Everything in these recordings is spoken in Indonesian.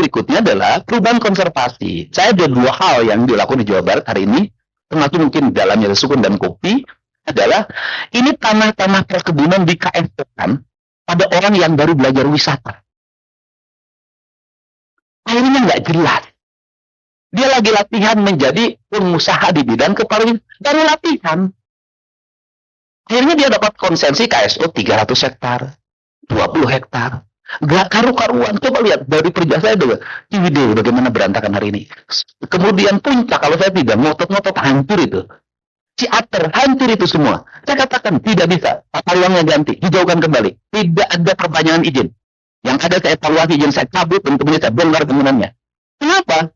berikutnya adalah perubahan konservasi. Saya ada 2 hal yang dilakukan di Jawa Barat hari ini, termasuk mungkin dalamnya sukun dan kopi, adalah ini tanah-tanah perkebunan di KSP-kan pada orang yang baru belajar wisata. Akhirnya nggak jelas. Dia lagi latihan menjadi pengusaha di bidang kepariwisataan. Baru latihan. Akhirnya dia dapat konsensi KSO 300 hektar, 20 hektar. Gak karu-karuan. Coba lihat dari kerja saya dulu. Ciwidey bagaimana berantakan hari ini. Kemudian Puncak, kalau saya tidak ngotot-ngotot, hancur itu. Ciater, hancur itu semua. Saya katakan tidak bisa. Tata ruangnya ganti, hijaukan kembali. Tidak ada perpanjangan izin. Yang ada saya evaluasi izin, saya cabut, dan kemudian saya bongkar bangunannya. Kenapa?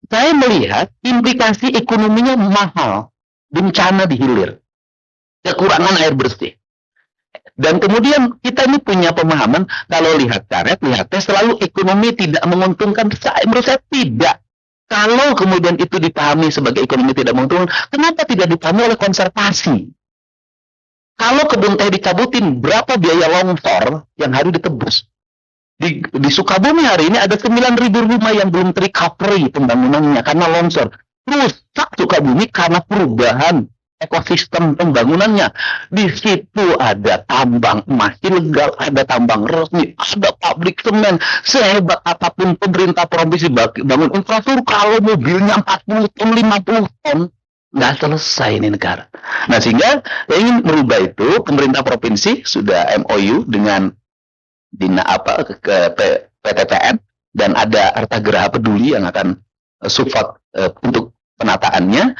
Saya melihat implikasi ekonominya mahal. Bencana di hilir. Kekurangan air bersih. Dan kemudian kita ini punya pemahaman, kalau lihat karet, lihat tes, selalu ekonomi tidak menguntungkan. Menurut saya tidak. Kalau kemudian itu dipahami sebagai ekonomi tidak menguntungkan, kenapa tidak dipahami oleh konservasi? Kalau kebun teh dicabutin, berapa biaya longsor yang harus ditebus? Di Sukabumi hari ini ada 9.000 rumah yang belum terrecovery pembangunannya karena longsor. Rusak Sukabumi karena perubahan ekosistem pembangunannya. Di situ ada tambang emas ilegal, ada tambang resmi, ada pabrik semen. Sehebat apapun pemerintah provinsi bangun infrastruktur, kalau mobilnya 40 ton, 50 ton, nggak selesai ini negara. Nah, sehingga saya ingin merubah itu. Pemerintah provinsi sudah MOU dengan PTPN, dan ada Arta Geraha Peduli yang akan support untuk penataannya.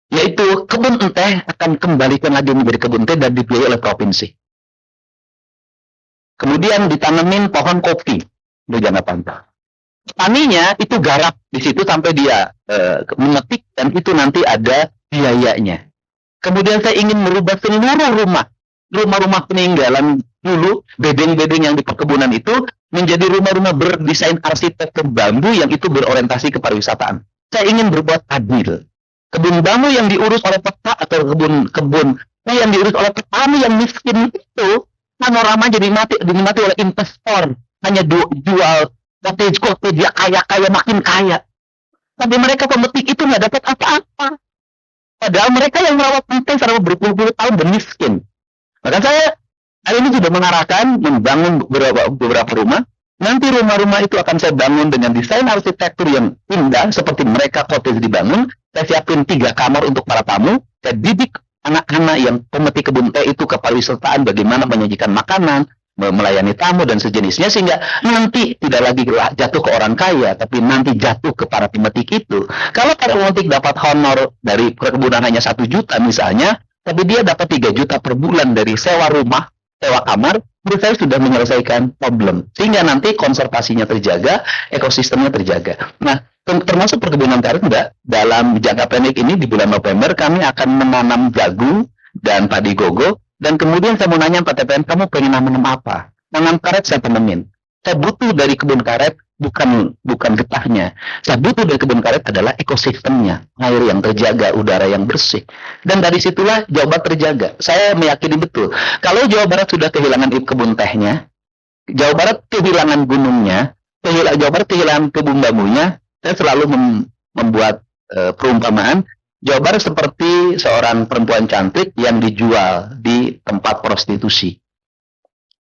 Yaitu kebun teh akan kembalikan lagi menjadi kebun teh dan dibiayai oleh provinsi. Kemudian ditanemin pohon kopi di jangka panjang. Petaninya itu garap di situ sampai dia memetik, dan itu nanti ada biayanya. Kemudian saya ingin merubah seluruh rumah peninggalan dulu, bedeng-bedeng yang di perkebunan itu menjadi rumah-rumah berdesain arsitektur bambu yang itu berorientasi ke pariwisataan. Saya ingin berbuat adil. Kebun bambu yang diurus oleh peta atau kebun yang diurus oleh petani yang miskin itu, panorama jadi dinikmati oleh investor, hanya jual cottage dia kaya makin kaya. Tapi mereka pemetik itu nggak dapat apa-apa. Padahal mereka yang merawat pantai selama berpuluh-puluh tahun bermiskin. Maka saya hari ini sudah mengarahkan membangun beberapa rumah. Nanti rumah-rumah itu akan saya bangun dengan desain arsitektur yang indah seperti mereka cottage dibangun. Saya siapin 3 kamar untuk para tamu. Saya didik anak-anak yang pemetik kebun teh itu ke pariwisataan, bagaimana menyajikan makanan, melayani tamu dan sejenisnya, sehingga nanti tidak lagi jatuh ke orang kaya, tapi nanti jatuh ke para pemetik itu. Kalau para pemetik dapat honor dari perkebunan hanya 1 juta misalnya, tapi dia dapat 3 juta per bulan dari sewa rumah, sewa kamar, menurut saya sudah menyelesaikan problem. Sehingga nanti konservasinya terjaga, ekosistemnya terjaga. Nah, termasuk perkebunan karet enggak, dalam jangka pendek ini di bulan November kami akan menanam jagung dan padi gogo, dan kemudian saya mau nanya PTPN, kamu pengen nanam apa? Nanam karet saya tanemin. Saya butuh dari kebun karet bukan getahnya. Saya butuh dari kebun karet adalah ekosistemnya, air yang terjaga, udara yang bersih. Dan dari situlah Jawa Barat terjaga. Saya meyakini betul, kalau Jawa Barat sudah kehilangan kebun tehnya, Jawa Barat kehilangan gunungnya, Jawa Barat kehilangan kebun bambunya. Saya selalu membuat perumpamaan Jawa Barat seperti seorang perempuan cantik yang dijual di tempat prostitusi.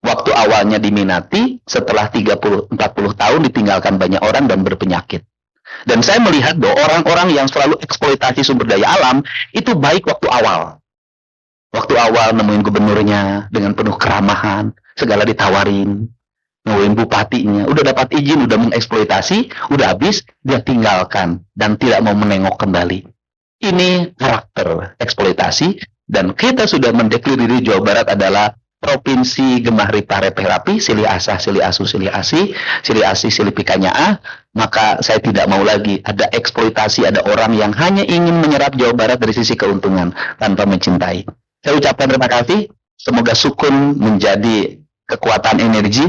Waktu awalnya diminati, setelah 30-40 tahun ditinggalkan banyak orang dan berpenyakit. Dan saya melihat bahwa orang-orang yang selalu eksploitasi sumber daya alam, itu baik waktu awal. Waktu awal nemuin gubernurnya dengan penuh keramahan, segala ditawarin. Nemuin bupatinya, udah dapat izin, udah mengeksploitasi, udah habis, dia tinggalkan dan tidak mau menengok kembali. Ini karakter eksploitasi, dan kita sudah mendeklarasi Jawa Barat adalah provinsi gemah ripah repeh rapi, silih asah, silih asu, silih asi, silih asi, silih pikanya a. Maka saya tidak mau lagi ada eksploitasi, ada orang yang hanya ingin menyerap Jawa Barat dari sisi keuntungan tanpa mencintai. Saya ucapkan terima kasih. Semoga sukun menjadi kekuatan energi